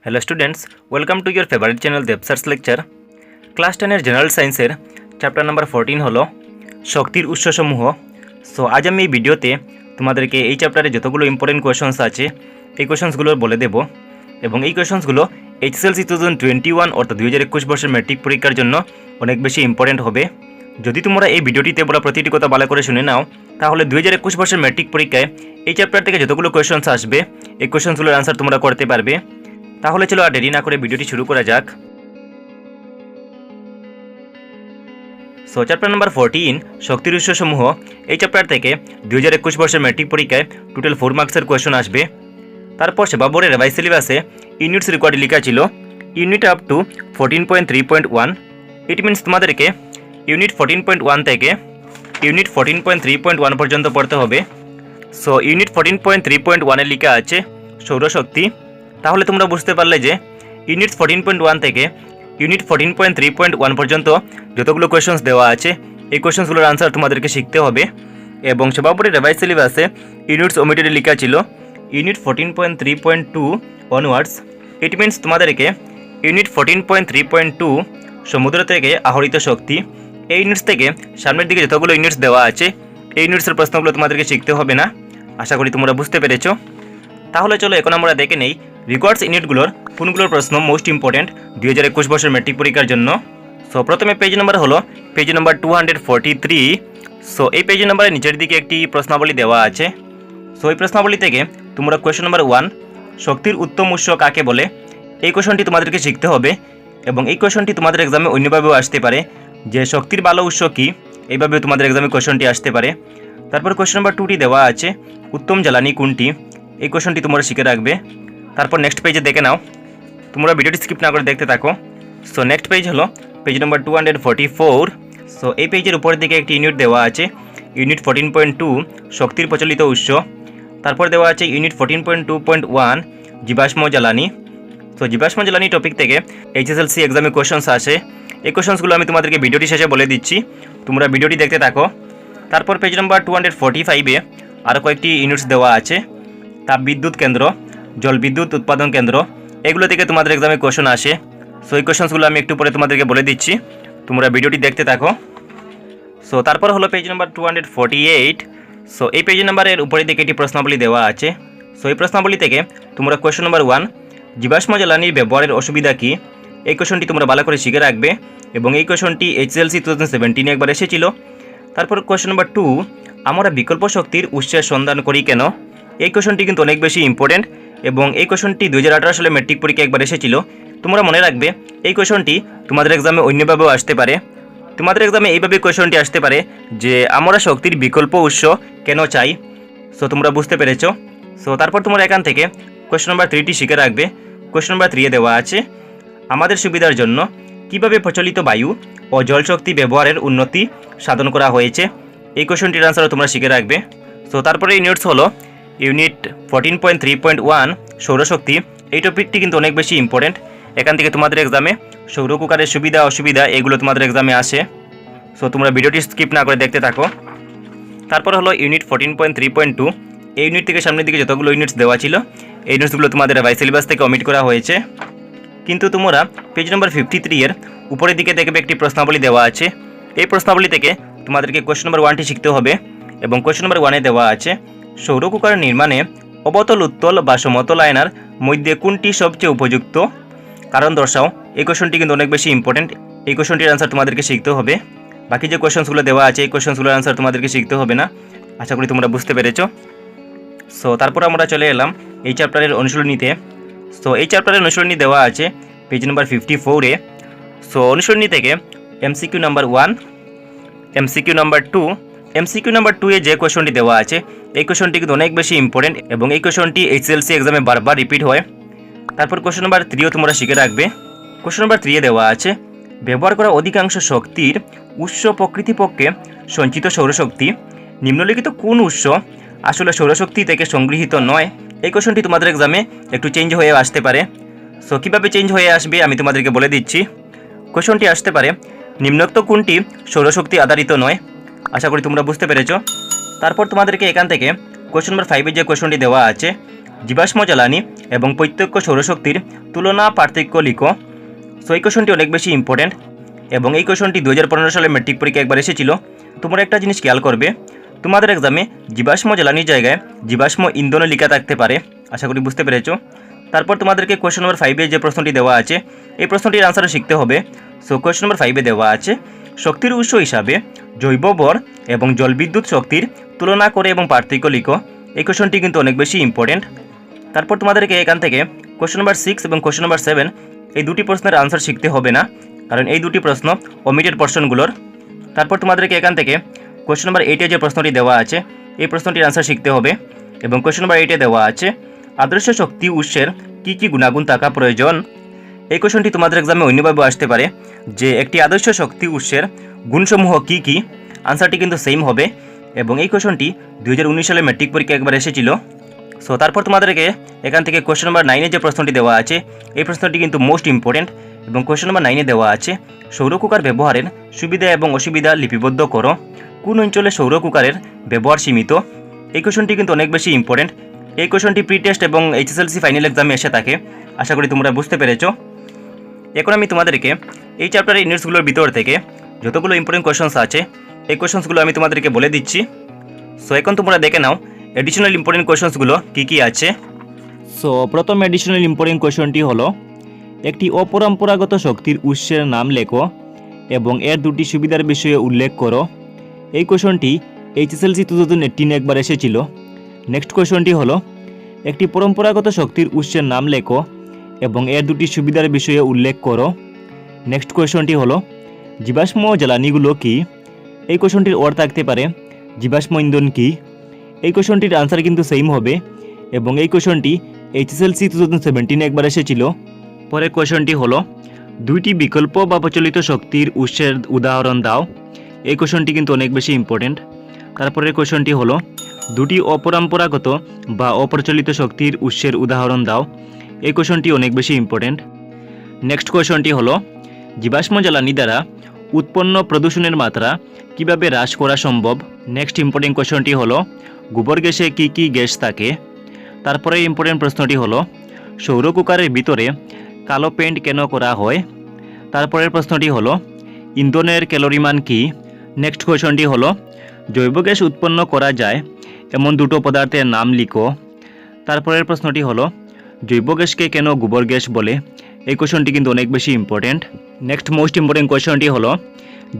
Hello students, welcome to your favourite channel Devsar's lecture. Class 10 general साइंसर chapter number 14 हलो शक्तिर उत्सসমূह। सो आज आमी भिडियोते तुम्हादेरके এই চ্যাপ্টারে যতগুলো ইম্পর্টেন্ট কোয়েশ্চনস আছে এই কোয়েশ্চনসগুলো বলে দেব এবং এই কোয়েশ্চনসগুলো এইচএসএলসি 2021 অর্থাৎ 2021 বর্ষের ম্যাট্রিক পরীক্ষার জন্য অনেক বেশি ইম্পর্টেন্ট হবে। যদি তোমরা এই ভিডিওটিতে বলা প্রতিটি কথা ভালো করে শুনে নাও তাহলে 2021 বর্ষের ম্যাট্রিক পরীক্ষায় এই চ্যাপ্টার থেকে যতগুলো কোয়েশ্চনস আসবে এই কোয়েশ্চনসগুলোর আনসার তোমরা করতে পারবে। তাহলে চলো আর দেরি না করে ভিডিওটি শুরু করা যাক। সো চ্যাপ্টার নাম্বার 14 শক্তির উৎসসমূহ এই চ্যাপ্টার থেকে 2021 বর্ষের ম্যাট্রিক পরীক্ষায় টোটাল 4 মার্কসের কোয়েশ্চন আসবে। তারপর সেবা বোর্ডের রিভাইজ সিলেবাসে ইউনিটস রেকর্ড লেখা ছিল unit up to 14.3.1। It means তোমাদেরকে ইউনিট 14.1 থেকে ইউনিট 14.3.1 পর্যন্ত পড়তে হবে। সো ইউনিট 14.3.1 এ লেখা আছে সৌরশক্তি। তাহলে তোমরা বুঝতে পারলে যে ইউনিট 14.1 থেকে ইউনিট 14.3.1 পর্যন্ত যতগুলো কোয়েশ্চনস দেওয়া আছে এই কোয়েশ্চনসগুলোর আনসার তোমাদেরকে শিখতে হবে। এবং সেবা বোর্ডের রিভাইজ সিলেবাসে ইউনিটস ওমিটেডে লেখা ছিল ইউনিট 14.3.2 অনওয়ার্ডস। ইট মিনস তোমাদেরকে ইউনিট 14.3.2 সমুদ্র থেকে আহরিত শক্তি এই ইউনিটস থেকে সামনের দিকে যতগুলো ইউনিটস দেওয়া আছে এই ইউনিটসের প্রশ্নগুলো তোমাদেরকে শিখতে হবে না। আশা করি তোমরা বুঝতে পেরেছো। তাহলে চলো এখন আমরা দেখে নেই রিকোয়ার্ডস ইউনিটগুলোর কোনগুলোর প্রশ্ন মোস্ট ইম্পর্টেন্ট 2021 বর্ষের ম্যাট্রিক পরীক্ষার জন্য। সো প্রথমে পেজ নাম্বার হলো পেজ নাম্বার 243। সো এই পেজ নাম্বারের নিচের দিকে একটি প্রশ্নাবলী দেওয়া আছে। সো এই প্রশ্নাবলী থেকে তোমরা কোয়েশ্চন নাম্বার 1 শক্তির উত্তম উৎস কাকে বলে এই কোয়েশ্চনটি তোমাদেরকে শিখতে হবে। এবং এই কোয়েশ্চনটি তোমাদের এক্সামে অন্যভাবেও আসতে পারে যে শক্তির ভালো উৎস কী, এইভাবে তোমাদের এক্সামে কোয়েশ্চনটি আসতে পারে। তারপর কোয়েশ্চন নাম্বার 2টি দেওয়া আছে উত্তম জ্বালানি কোনটি, এই কোয়েশ্চনটি তোমরা শিখে রাখবে। তারপর নেক্সট পেজে দেখে নাও, তোমরা ভিডিওটি স্কিপ না করে দেখতে থাকো। সো নেক্সট পেজ হলো পেজ নাম্বার 244। সো এই পেজের উপরের দিকে একটি ইউনিট দেওয়া আছে ইউনিট 14.2 শক্তির প্রচলিত উৎস। তারপর দেওয়া আছে ইউনিট 14.2.1 জীবাশ্ম জ্বালানি। সো জীবাশ্ম জ্বালানি টপিক থেকে এইচএসএলসি এক্সামে কোয়েশ্চনস আসে। এই কোয়েশ্চনসগুলো আমি তোমাদেরকে ভিডিওটি শেষে বলে দিচ্ছি, তোমরা ভিডিওটি দেখতে থাকো। তারপর পেজ নাম্বার 245-এ আরও কয়েকটি ইউনিটস দেওয়া আছে তাপবিদ্যুৎ কেন্দ্র, জলবিদ্যুৎ উৎপাদন কেন্দ্র, এগুলো থেকে তোমাদের এক্সামে কোয়েশ্চন আসে। সো এই কোয়েশ্চনসগুলো আমি একটু পরে তোমাদেরকে বলে দিচ্ছি, তোমরা ভিডিওটি দেখতে থাকো। সো তারপর হলো পেজ নাম্বার 248। সো এই পেজ নাম্বারের উপরের দিকে একটি প্রশ্নাবলী দেওয়া আছে। সো এই প্রশ্নাবলী থেকে তোমরা কোয়েশ্চন নাম্বার 1 জীবাশ্ম জ্বালানির ব্যবহারের অসুবিধা কী এই কোয়েশ্চনটি তোমরা ভালো করে শিখে রাখবে এবং এই কোয়েশ্চনটি এইচএসএলসি 2017 একবার এসেছিল। তারপর কোয়েশ্চন নাম্বার 2 আমরা বিকল্প শক্তির উৎসের সন্ধান করি কেন, এই কোয়েশ্চনটি কিন্তু অনেক বেশি ইম্পর্টেন্ট এবং এই কোয়েশ্চনটি 2018 সালে ম্যাট্রিক পরীক্ষা একবার এসেছিল। তোমরা মনে রাখবে এই কোয়েশ্চনটি তোমাদের এক্সামে অন্যভাবেও আসতে পারে। তোমাদের এক্সামে এইভাবে কোয়েশ্চনটি আসতে পারে যে আমরা শক্তির বিকল্প উৎস কেন চাই। সো তোমরা বুঝতে পেরেছো। সো তারপর তোমরা এখান থেকে কোয়েশ্চন নাম্বার 3টি শিখে রাখবে। কোয়েশ্চন নাম্বার 3 দেওয়া আছে আমাদের সুবিধার জন্য কিভাবে প্রচলিত বায়ু ও জলশক্তি ব্যবহারের উন্নতি সাধন করা হয়েছে, এই কোয়েশ্চনটির আনসারও তোমরা শিখে রাখবে। সো তারপরে ইউনিটস হলো ইউনিট 14.3.1 সৌরশক্তি। এই টপিকটি কিন্তু অনেক বেশি ইম্পর্টেন্ট, এখান থেকে তোমাদের এক্সামে সৌর কুকারের সুবিধা অসুবিধা এগুলো তোমাদের এক্সামে আসে। সো তোমরা ভিডিওটি স্কিপ না করে দেখতে থাকো। তারপর হলো ইউনিট 14.3.2। এই ইউনিট থেকে সামনের দিকে যতগুলো ইউনিটস দেওয়া ছিল এই ইউনিটসগুলো তোমাদের রিভাইজ সিলেবাস থেকে অমিট করা হয়েছে। কিন্তু তোমরা পেজ নাম্বার 53-এর উপরের দিকে দেখবে একটি প্রশ্নাবলী দেওয়া আছে। এই প্রশ্নাবলী থেকে তোমাদেরকে কোয়েশ্চন নাম্বার 1টি শিখতে হবে এবং কোয়েশ্চন নাম্বার 1-এ দেওয়া আছে সৌর কুকার নির্মাণে অবতল উত্তল বা সমতল আয়নার মধ্যে কোনটি সবচেয়ে উপযুক্ত কারণ দর্শাও। এই কোয়েশ্চনটি কিন্তু অনেক বেশি ইম্পর্টেন্ট, এই কোয়েশ্চনটির আনসার তোমাদেরকে শিখতে হবে। বাকি যে কোয়েশ্চনসগুলো দেওয়া আছে এই কোয়েশ্চনসগুলোর আনসার তোমাদেরকে শিখতে হবে না। আশা করি তোমরা বুঝতে পেরেছো। সো তারপর আমরা চলে এলাম এই চ্যাপ্টারের অনুশীলনীতে। সো এই চ্যাপ্টারের অনুশীলনী দেওয়া আছে পেজ নাম্বার 54-এ। সো অনুশীলনী থেকে MCQ number 1, MCQ number 2, MCQ number 2-এ যে কোয়েশ্চনটি দেওয়া আছে এই কোয়েশ্চনটি কিন্তু অনেক বেশি ইম্পর্টেন্ট এবং এই কোয়েশ্চনটি এইচএসএলসি এক্সামে বারবার রিপিট হয়। তারপর কোয়েশ্চন নাম্বার 3ও তোমরা শিখে রাখবে। কোয়েশ্চন নাম্বার 3-এ দেওয়া আছে ব্যবহার করা অধিকাংশ শক্তির উৎস প্রকৃতিপক্ষে সঞ্চিত সৌরশক্তি নিম্নলিখিত কোন উৎস আসলে সৌরশক্তি থেকে সংগৃহীত নয়, এই কোয়েশ্চনটি তোমাদের এক্সামে একটু চেঞ্জ হয়ে আসতে পারে। সো কীভাবে চেঞ্জ হয়ে আসবে আমি তোমাদেরকে বলে দিচ্ছি। কোয়েশ্চনটি আসতে পারে নিম্নোক্ত কোনটি সৌরশক্তি আধারিত নয়, আশা করি তোমরা বুঝতে পেরেছো। তারপর তোমাদেরকে এখান থেকে কোয়েশ্চন নাম্বার 5-এর যে কোয়েশ্চনটি দেওয়া আছে জীবাশ্ম জ্বালানি এবং প্রত্যক্ষ সৌরশক্তির তুলনা পার্থক্য লিখো। সো এই কোশ্চনটি অনেক বেশি ইম্পর্টেন্ট এবং এই কোশ্চনটি 2015 সালে ম্যাট্রিক পরীক্ষা একবার এসেছিল। তোমরা একটা জিনিস খেয়াল করবে, তোমাদের এক্সামে জীবাশ্ম জ্বালানির জায়গায় জীবাশ্ম ইন্ধনে লেখা থাকতে পারে। আশা করি বুঝতে পেরেছো। তারপর তোমাদেরকে কোয়েশ্চন নম্বর 5-এ যে প্রশ্নটি দেওয়া আছে এই প্রশ্নটির আনসারও শিখতে হবে। সো কোয়েশ্চন নম্বর 5-এ দেওয়া আছে শক্তির উৎস হিসাবে জৈব ভর এবং জলবিদ্যুৎ শক্তির তুলনা করে এবং পার্থক্য লিখো। এই কোয়েশ্চনটি কিন্তু অনেক বেশি ইম্পর্টেন্ট। তারপর তোমাদেরকে এখান থেকে কোয়েশ্চন নম্বর 6 এবং কোয়েশ্চন নম্বর 7 এই দুটি প্রশ্নের আনসার শিখতে হবে না, কারণ এই দুটি প্রশ্ন ওমিটেড পোর্শনগুলোর। তারপর তোমাদেরকে এখান থেকে কোয়েশ্চন নম্বর 8-এ যে প্রশ্নটি দেওয়া আছে এই প্রশ্নটির আনসার শিখতে হবে এবং কোয়েশ্চন নম্বর 8-এ দেওয়া আছে আদর্শ শক্তি উৎসের কী কী গুণাগুণ থাকা প্রয়োজন। এই কোয়েশ্চনটি তোমাদের এক্সামে অন্যভাবে আসতে পারে যে একটি আদর্শ শক্তি উৎসের গুণসমূহ কী কী। আনসারটি কিন্তু সেম হবে এবং এই কোয়েশ্চনটি 2019 সালে ম্যাট্রিক পরীক্ষা একবার এসেছিল। সো তারপর তোমাদেরকে এখান থেকে কোয়েশ্চন নম্বর 9-এ যে প্রশ্নটি দেওয়া আছে এই প্রশ্নটি কিন্তু মোস্ট ইম্পর্টেন্ট এবং কোয়েশ্চন নম্বর 9-এ দেওয়া আছে সৌর কুকার ব্যবহারের সুবিধা এবং অসুবিধা লিপিবদ্ধ করো। কোন অঞ্চলে সৌর কুকারের ব্যবহার সীমিত। এই কোয়েশ্চনটি কিন্তু অনেক বেশি ইম্পর্টেন্ট। এই কোয়েশ্চনটি প্রি টেস্ট এবং HSLC ফাইনাল এক্সামে এসে থাকে। আশা করি তোমরা বুঝতে পেরেছো। এখন আমি তোমাদেরকে এই চ্যাপ্টারের ইউনিটসগুলোর ভিতর থেকে যতগুলো ইম্পর্টেন্ট কোয়েশ্চনস আছে এই কোয়েশ্চনসগুলো আমি তোমাদেরকে বলে দিচ্ছি। সো এখন তোমরা দেখে নাও এডিশনাল ইম্পর্টেন্ট কোয়েশ্চনসগুলো কী কী আছে। সো প্রথম এডিশনাল ইম্পর্টেন্ট কোয়েশ্চনটি হলো একটি অপরম্পরাগত শক্তির উৎসের নাম লেখো এবং এর দুটি সুবিধার বিষয়ে উল্লেখ করো। এই কোয়েশ্চনটি HSLC 2018 একবার এসেছিল। নেক্সট কোয়েশ্চনটি হলো একটি পরম্পরাগত শক্তির উৎসের নাম লেখো এবং এর দুটি সুবিধার বিষয়ে উল্লেখ করো। নেক্সট কোয়েশ্চনটি হলো জীবাশ্ম জ্বালানিগুলো কী। এই কোয়েশ্চনটির অর্থ থাকতে পারে জীবাশ্ম ইন্ধন কী। এই কোয়েশ্চনটির আনসার কিন্তু সেম হবে এবং এই কোয়েশ্চনটি HSLC 2017 একবার এসেছিল। পরের কোয়েশ্চনটি হলো দুইটি বিকল্প বা প্রচলিত শক্তির উৎসের উদাহরণ দাও। এই কোয়েশ্চনটি কিন্তু অনেক বেশি ইম্পর্টেন্ট। তারপরের কোয়েশ্চনটি হলো দুটি অপরম্পরাগত বা অপ্রচলিত শক্তির উৎসের উদাহরণ দাও। এই কোয়েশ্চনটি অনেক বেশি ইম্পর্টেন্ট। নেক্সট কোয়েশ্চনটি হলো জীবাশ্ম জ্বালানি দ্বারা উৎপন্ন প্রদূষণের মাত্রা কিভাবে হ্রাস করা সম্ভব। নেক্সট ইম্পর্টেন্ট কোয়েশ্চনটি হলো গোবর গ্যাসে কী কী গ্যাস থাকে। তারপরে ইম্পর্টেন্ট প্রশ্নটি হলো সৌর কুকারের ভিতরে কালো পেইন্ট কেন করা হয়। তারপরের প্রশ্নটি হলো ইন্ধনের ক্যালোরিমান কী। নেক্সট কোয়েশ্চনটি হলো জৈব গ্যাস উৎপন্ন করা যায় এমন দুটো পদার্থের নাম লিখো। তারপরের প্রশ্নটি হলো জৈব গ্যাসকে কেন গোবর গ্যাস বলে। এই কোয়েশ্চনটি কিন্তু অনেক বেশি ইম্পর্টেন্ট। নেক্সট মোস্ট ইম্পর্টেন্ট কোয়েশ্চনটি হলো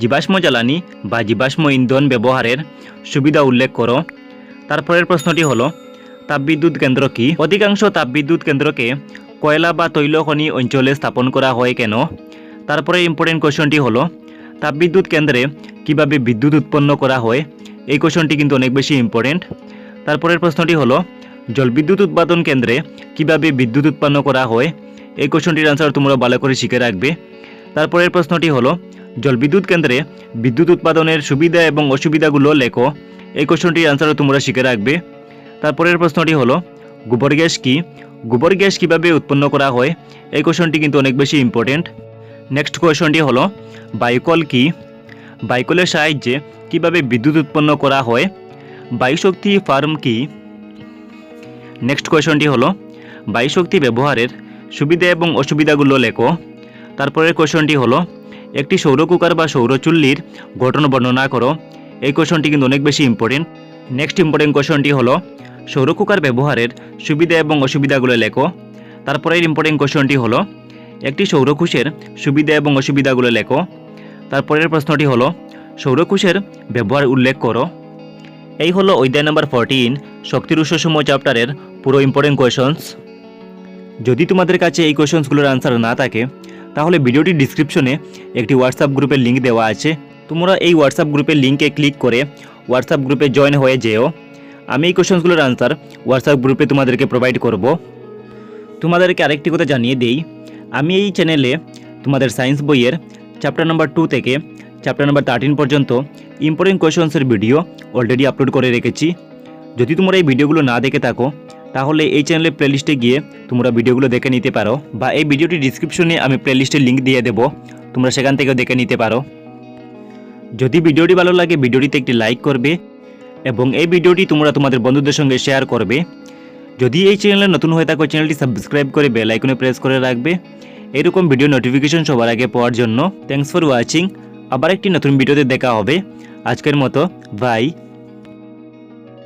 জীবাশ্ম জ্বালানি বা জীবাশ্ম ইন্ধন ব্যবহারের সুবিধা উল্লেখ করো। তারপরের প্রশ্নটি হলো তাপবিদ্যুৎ কেন্দ্র কী। অধিকাংশ তাপবিদ্যুৎ কেন্দ্রকে কয়লা বা তৈল খনি অঞ্চলে স্থাপন করা হয় কেন। তারপরে ইম্পর্টেন্ট কোয়েশ্চনটি হলো তাপবিদ্যুৎ কেন্দ্রে কিভাবে বিদ্যুৎ উৎপন্ন করা হয়। এই কোয়েশ্চনটি কিন্তু অনেক বেশি ইম্পর্টেন্ট। তারপরের প্রশ্নটি হলো জলবিদ্যুৎ উৎপাদন কেন্দ্রে কিভাবে বিদ্যুৎ উৎপন্ন করা হয়। এই কোয়েশ্চনটির আনসার তোমরা ভালো করে শিখে রাখবে। তারপরের প্রশ্নটি হলো জলবিদ্যুৎ কেন্দ্রে বিদ্যুৎ উৎপাদনের সুবিধা এবং অসুবিধাগুলো লেখো। এই কোয়েশ্চনটির আনসারও তোমরা শিখে রাখবে। তারপরের প্রশ্নটি হলো গোবর গ্যাস কী। গোবর গ্যাস কীভাবে উৎপন্ন করা হয়। এই কোয়েশ্চনটি কিন্তু অনেক বেশি ইম্পর্টেন্ট। নেক্সট কোয়েশ্চনটি হলো বায়ুকল কী। বায়ুকলের সাহায্যে কিভাবে বিদ্যুৎ উৎপন্ন করা হয়। বায়ুশক্তি ফার্ম কী। নেক্সট কোয়েশ্চনটি হলো বায়ুশক্তি ব্যবহারের সুবিধা এবং অসুবিধাগুলো লেখো। তারপরের কোয়েশ্চনটি হলো একটি সৌর কুকার বা সৌর চুল্লির গঠন বর্ণনা করো। এই কোয়েশ্চনটি কিন্তু অনেক বেশি ইম্পর্টেন্ট। নেক্সট ইম্পর্টেন্ট কোয়েশ্চনটি হলো সৌর কুকার ব্যবহারের সুবিধা এবং অসুবিধাগুলো লেখো। তারপরের ইম্পর্টেন্ট কোয়েশ্চনটি হলো একটি সৌরকোষের সুবিধা এবং অসুবিধাগুলো লেখো। তারপরের প্রশ্নটি হলো সৌরকোষের ব্যবহার উল্লেখ করো। এই হলো অধ্যায় নাম্বার 14 শক্তির উৎসসমূহ চ্যাপ্টারের পুরো ইম্পর্টেন্ট কোয়েশ্চনস। যদি তোমাদের কাছে এই কোয়েশ্চনসগুলোর আনসার না থাকে তাহলে ভিডিওটির ডিসক্রিপশনে একটি হোয়াটসঅ্যাপ গ্রুপের লিঙ্ক দেওয়া আছে। তোমরা এই হোয়াটসঅ্যাপ গ্রুপের লিঙ্কে ক্লিক করে হোয়াটসঅ্যাপ গ্রুপে জয়েন হয়ে যেও। আমি এই কোয়েশ্চনসগুলোর আনসার হোয়াটসঅ্যাপ গ্রুপে তোমাদেরকে প্রোভাইড করব। তোমাদেরকে আরেকটি কথা জানিয়ে দেই, আমি এই চ্যানেলে তোমাদের সায়েন্স বইয়ের চ্যাপ্টার নাম্বার 2 থেকে চ্যাপ্টার নাম্বার 13 পর্যন্ত ইম্পর্টেন্ট কোয়েশ্চনসের ভিডিও অলরেডি আপলোড করে রেখেছি। যদি তোমরা এই ভিডিওগুলো না দেখে থাকো তাহলে এই চ্যানেলের প্লেলিস্টে গিয়ে তোমরা ভিডিওগুলো দেখে নিতে পারো, বা এই ভিডিওটির ডিসক্রিপশনে আমি প্লেলিস্টের লিঙ্ক দিয়ে দেবো, তোমরা সেখান থেকেও দেখে নিতে পারো। যদি ভিডিওটি ভালো লাগে ভিডিওটিতে একটি লাইক করবে এবং এই ভিডিওটি তোমরা তোমাদের বন্ধুদের সঙ্গে শেয়ার করবে। যদি এই চ্যানেলে নতুন হয়ে থাকো চ্যানেলটি সাবস্ক্রাইব করে বেল আইকনে প্রেস করে রাখবে এরকম ভিডিও নোটিফিকেশন সবার আগে পাওয়ার জন্য। Thanks for watching. আবার একটি নতুন ভিডিওতে দেখা হবে। আজকের মতো বাই।